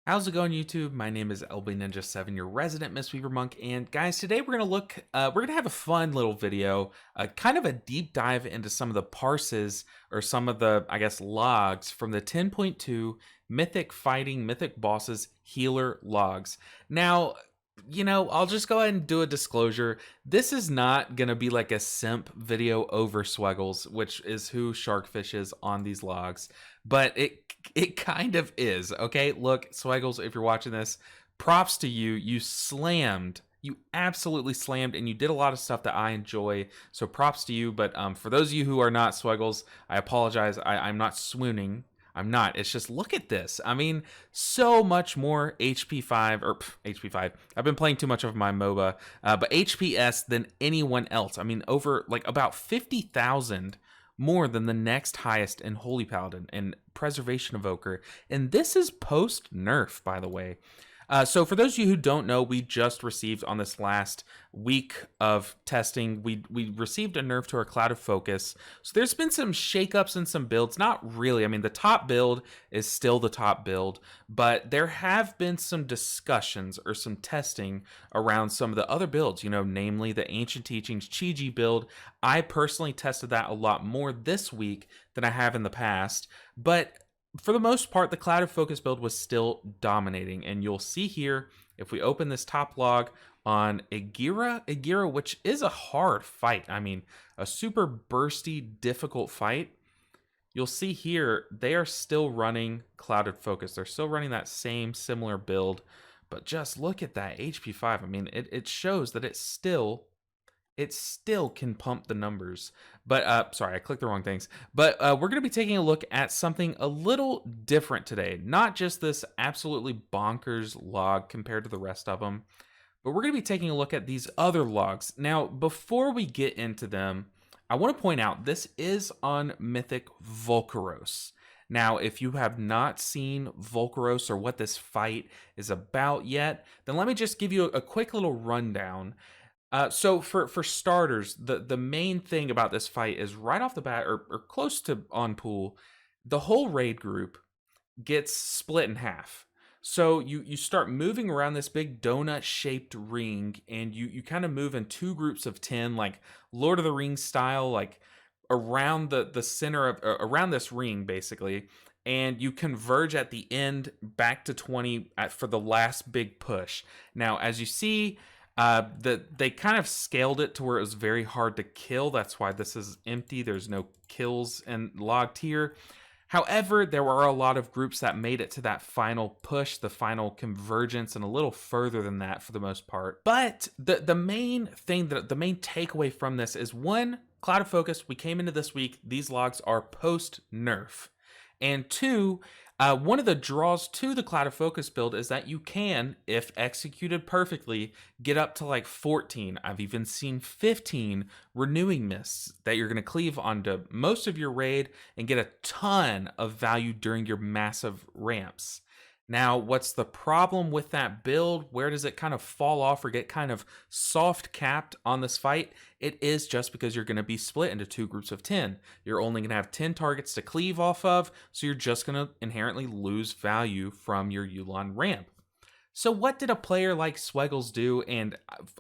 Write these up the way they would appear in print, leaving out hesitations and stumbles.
How's it going, YouTube? My name is LB Ninja 7, your resident Mistweaver monk, and guys, today we're gonna have a fun little video, kind of a deep dive into some of the parses or some of the, I guess, logs from the 10.2 Mythic Bosses Healer logs. Now, I'll just go ahead and do a disclosure. This is not gonna be like a simp video over Swaggles, which is who Sharkfish is on these logs, but it kind of is. Okay, look, Swaggles, if you're watching this, props to you. You absolutely slammed, and you did a lot of stuff that I enjoy. So props to you. But for those of you who are not Swaggles, I apologize. I'm not swooning. I'm not. It's just, look at this. I mean, so much more HP5 or HP5. I've been playing too much of my MOBA, but HPS than anyone else. I mean, over like about 50,000 more than the next highest in Holy Paladin and Preservation Evoker. And this is post nerf, by the way. So for those of you who don't know, we just received on this last week of testing, we received a nerf to our Cloud of Focus. So there's been some shakeups in some builds. Not really. I mean, the top build is still the top build, but there have been some discussions or some testing around some of the other builds, namely the Ancient Teachings Chiji build. I personally tested that a lot more this week than I have in the past, but for the most part, the Cloud of Focus build was still dominating. And you'll see here, if we open this top log on Agira, which is a hard fight. I mean, a super bursty, difficult fight. You'll see here, they are still running Cloud of Focus. They're still running that same similar build. But just look at that HP5. I mean, it shows that it still can pump the numbers. But sorry, I clicked the wrong things. But we're going to be taking a look at something a little different today. Not just this absolutely bonkers log compared to the rest of them, but we're going to be taking a look at these other logs. Now, before we get into them, I want to point out this is on Mythic Volcoross. Now, if you have not seen Volcoross or what this fight is about yet, then let me just give you a quick little rundown. So for starters, the main thing about this fight is right off the bat, or close to on pool, the whole raid group gets split in half. So you start moving around this big donut shaped ring, and you kind of move in two groups of 10, like Lord of the Rings style, like around the center of around this ring basically, and you converge at the end back to 20 for the last big push. Now, as you see, they kind of scaled it to where it was very hard to kill. That's why this is empty. There's no kills and logged here. However, there were a lot of groups that made it to that final push, the final convergence, and a little further than that for the most part. But the main thing, the main takeaway from this is, one, Cloud of Focus, we came into this week, these logs are post nerf. And two, one of the draws to the Cloud of Focus build is that you can, if executed perfectly, get up to like 14. I've even seen 15 renewing mists that you're going to cleave onto most of your raid and get a ton of value during your massive ramps. Now, what's the problem with that build? Where does it kind of fall off or get kind of soft capped on this fight? It is just because you're going to be split into two groups of 10. You're only going to have 10 targets to cleave off of, so you're just going to inherently lose value from your yulon ramp. So what did a player like Swaggles do? And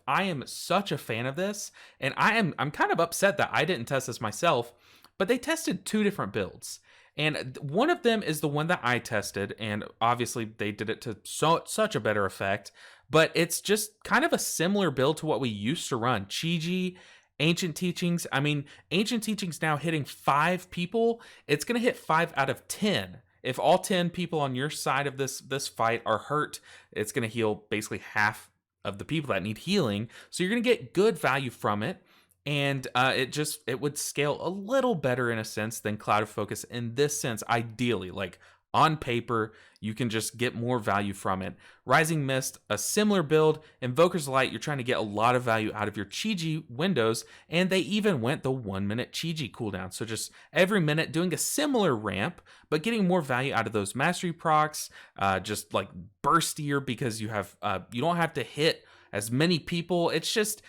I am such a fan of this, and I'm kind of upset that I didn't test this myself, but they tested two different builds. And one of them is the one that I tested, and obviously they did it to such a better effect, but it's just kind of a similar build to what we used to run. Chiji, Ancient Teachings. I mean, Ancient Teachings now hitting 5 people, it's going to hit 5 out of 10. If all 10 people on your side of this fight are hurt, it's going to heal basically half of the people that need healing. So you're going to get good value from it. And it would scale a little better in a sense than Cloud of Focus in this sense, ideally. Like on paper, you can just get more value from it. Rising Mist, a similar build. Invoker's Light, you're trying to get a lot of value out of your chiji windows, and they even went the 1 minute chiji cooldown. So just every minute doing a similar ramp, but getting more value out of those mastery procs, just like burstier because you don't have to hit as many people. It's just,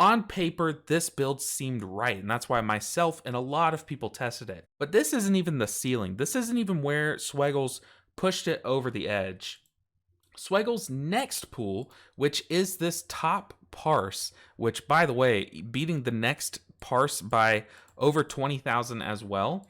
on paper, this build seemed right, and that's why myself and a lot of people tested it. But this isn't even the ceiling. This isn't even where Swaggles pushed it over the edge. Swagle's next pool, which is this top Parse, which, by the way, beating the next Parse by over 20,000 as well.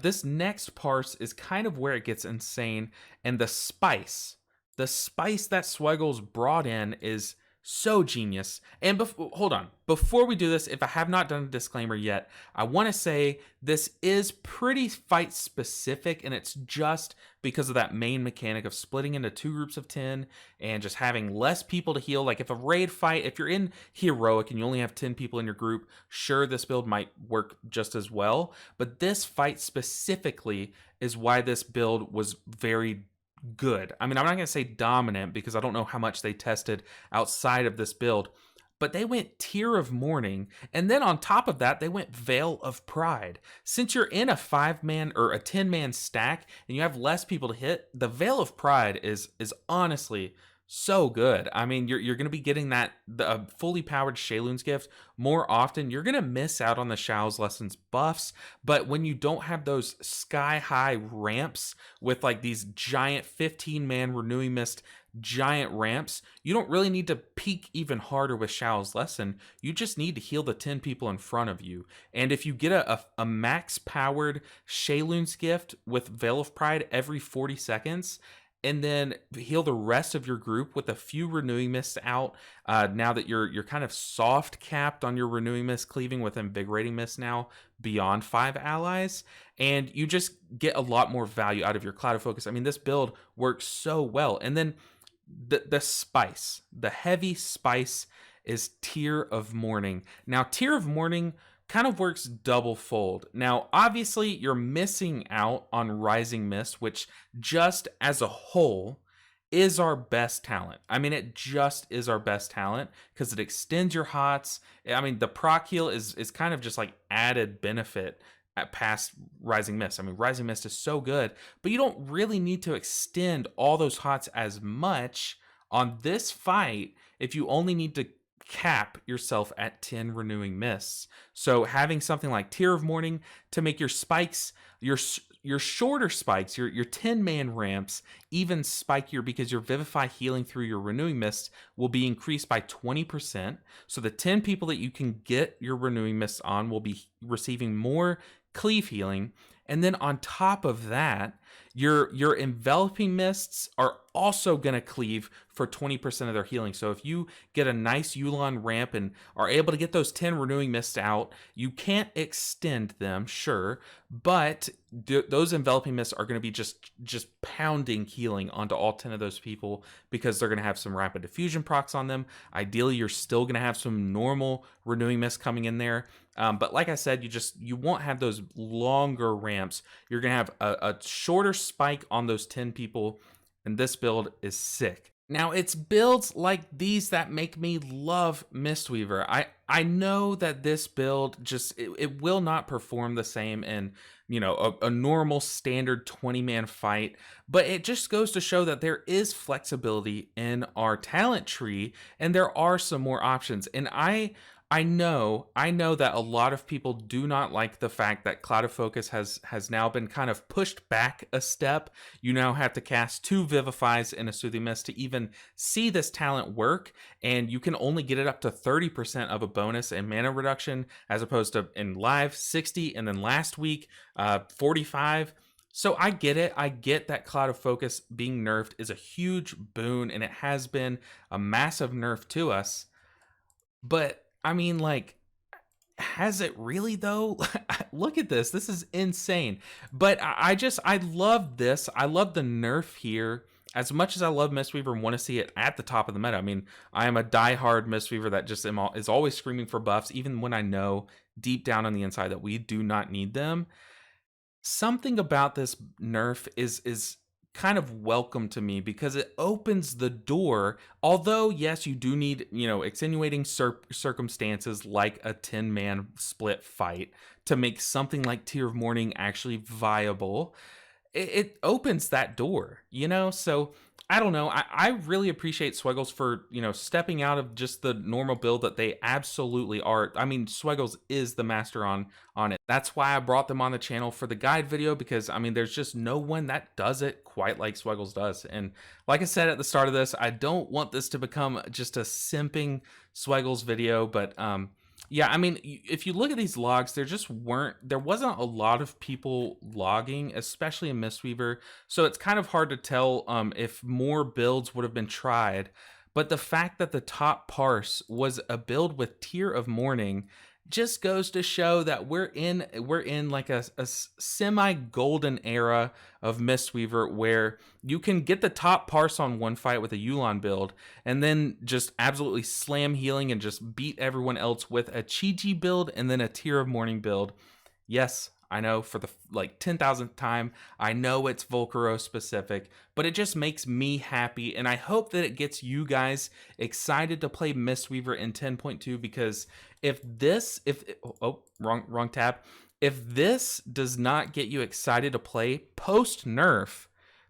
This next Parse is kind of where it gets insane, and the spice that Swaggles brought in is so genius. And hold on, before we do this, if I have not done a disclaimer yet, I want to say this is pretty fight specific, and it's just because of that main mechanic of splitting into 2 groups of 10 and just having less people to heal. Like if a raid fight, if you're in heroic and you only have 10 people in your group, sure, this build might work just as well. But this fight specifically is why this build was very good. I mean, I'm not going to say dominant because I don't know how much they tested outside of this build, but they went Tear of Mourning, and then on top of that, they went Veil of Pride. Since you're in a 5-man or a 10-man stack and you have less people to hit, the Veil of Pride is honestly so good. I mean, you're going to be getting the fully powered Sheilun's gift more often. You're going to miss out on the Shao's Lessons buffs, but when you don't have those sky high ramps with like these giant 15-man Renewing Mist giant ramps, you don't really need to peak even harder with Shao's Lesson. You just need to heal the 10 people in front of you. And if you get a max powered Sheilun's gift with Veil of Pride every 40 seconds, and then heal the rest of your group with a few Renewing Mists out. Now that you're kind of soft capped on your Renewing Mist cleaving with Invigorating Mist now beyond 5 allies, and you just get a lot more value out of your Cloud of Focus. I mean, this build works so well. And then the spice, the heavy spice is Tear of Mourning. Now, Tear of Mourning kind of works double fold. Now, obviously, you're missing out on Rising Mist, which just as a whole is our best talent. I mean, it just is our best talent because it extends your hots. I mean, the proc heal is kind of just like added benefit at past Rising Mist. I mean, Rising Mist is so good, but you don't really need to extend all those hots as much on this fight if you only need to cap yourself at 10 Renewing Mists. So having something like Tear of Mourning to make your spikes, your shorter spikes, your 10-man ramps even spikier, because your Vivify healing through your Renewing Mists will be increased by 20%. So the 10 people that you can get your Renewing Mists on will be receiving more cleave healing. And then on top of that, your enveloping mists are also going to cleave for 20% of their healing. So if you get a nice yulon ramp and are able to get those 10 renewing mists out, you can't extend them, sure, but those enveloping mists are going to be just pounding healing onto all 10 of those people, because they're going to have some rapid diffusion procs on them. Ideally, you're still going to have some normal renewing mists coming in there. But like I said, you won't have those longer ramps. You're going to have a shorter spike on those 10 people, and this build is sick. Now, it's builds like these that make me love Mistweaver. I know that this build it will not perform the same in, a normal standard 20-man fight, but it just goes to show that there is flexibility in our talent tree, and there are some more options. And I know that a lot of people do not like the fact that Cloud of Focus has now been kind of pushed back a step. You now have to cast 2 Vivifies and a Soothing Mist to even see this talent work, and you can only get it up to 30% of a bonus and mana reduction, as opposed to in live 60, and then last week 45. So I get it. I get that Cloud of Focus being nerfed is a huge boon, and it has been a massive nerf to us. But I mean, like, has it really though? Look at this. This is insane. But I love this. I love the nerf here. As much as I love Mistweaver and want to see it at the top of the meta. I mean, I am a diehard Mistweaver that just is always screaming for buffs, even when I know deep down on the inside that we do not need them. Something about this nerf is kind of welcome to me, because it opens the door. Although yes, you do need extenuating circumstances like a 10-man split fight to make something like Tear of Mourning actually viable. it opens that door, you know? So I don't know. I really appreciate Swiggles for, stepping out of just the normal build that they absolutely are. I mean, Swiggles is the master on it. That's why I brought them on the channel for the guide video, because I mean, there's just no one that does it quite like Swiggles does. And like I said at the start of this, I don't want this to become just a simping Swiggles video, but yeah, I mean, if you look at these logs, there wasn't a lot of people logging, especially in Mistweaver. So it's kind of hard to tell if more builds would have been tried. But the fact that the top parse was a build with Tear of Mourning just goes to show that we're in like a semi golden era of Mistweaver, where you can get the top parse on one fight with a yulon build and then just absolutely slam healing and just beat everyone else with a chiji build and then a Tear of Mourning build. Yes, I know, for the like 10,000th time, I know it's Volcoross specific, but it just makes me happy, and I hope that it gets you guys excited to play Mistweaver in 10.2, because wrong tab. If this does not get you excited to play post nerf,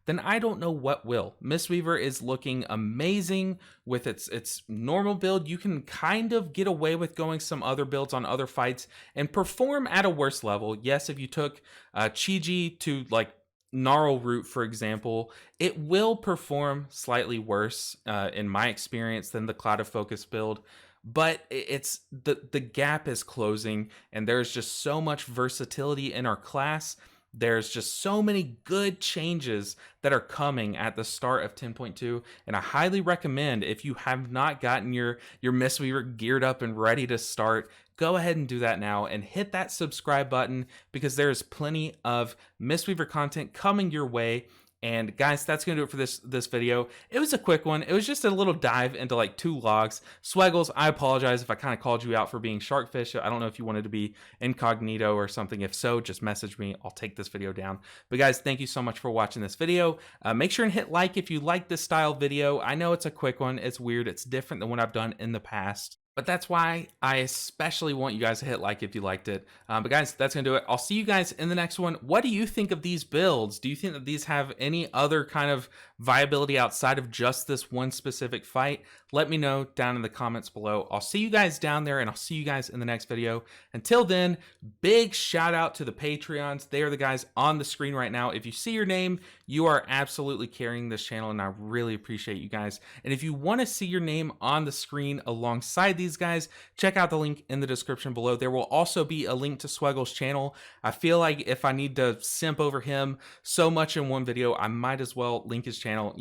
then I don't know what will. Mistweaver is looking amazing with its normal build. You can kind of get away with going some other builds on other fights and perform at a worse level. Yes, if you took Chiji to like Gnarl Root, for example, it will perform slightly worse in my experience than the Cloud of Focus build. But it's the gap is closing, and there's just so much versatility in our class. There's just so many good changes that are coming at the start of 10.2, and I highly recommend, if you have not gotten your Mistweaver geared up and ready to start, go ahead and do that now and hit that subscribe button, because there's plenty of Mistweaver content coming your way. And guys, that's gonna do it for this video. It was a quick one. It was just a little dive into like 2 logs. Swiggles, I apologize if I kind of called you out for being Sharkfish. I don't know if you wanted to be incognito or something. If so, just message me. I'll take this video down. But guys, thank you so much for watching this video. Make sure and hit like if you like this style video. I know it's a quick one. It's weird. It's different than what I've done in the past. But that's why I especially want you guys to hit like if you liked it. But guys, that's going to do it. I'll see you guys in the next one. What do you think of these builds? Do you think that these have any other kind of viability outside of just this one specific fight? Let me know down in the comments below. I'll see you guys down there, and I'll see you guys in the next video. Until then, big shout out to the Patreons. They are the guys on the screen right now. If you see your name, you are absolutely carrying this channel, and I really appreciate you guys. And if you want to see your name on the screen alongside these guys, check out the link in the description below. There will also be a link to Swiggles' channel. I feel like if I need to simp over him so much in one video, I might as well link his channel.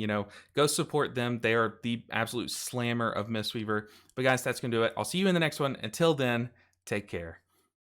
Go support them. They are the absolute slammer of Mistweaver. But guys, that's gonna do it. I'll see you in the next one. Until then, take care.